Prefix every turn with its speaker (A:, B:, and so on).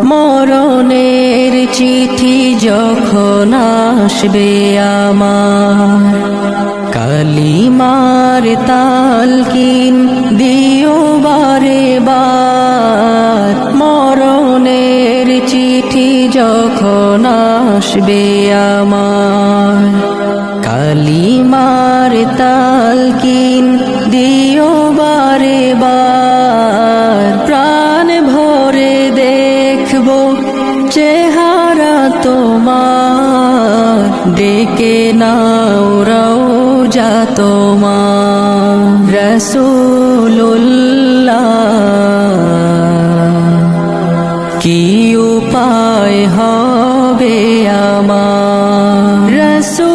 A: মরণের চিঠি যখন আসবে আমার, কালিমার তালকিন দিও বারে বার। মরণের চিঠি যখন আসবে আমার, কালিমার তালকিন দিও বারে বার। প্রাণ ভরে দেখব চেহারা তোমার, ডেকে নাও রওজা তোমার। রাসূলুল্লাহ কি উপায় হবে আমার, রাসূল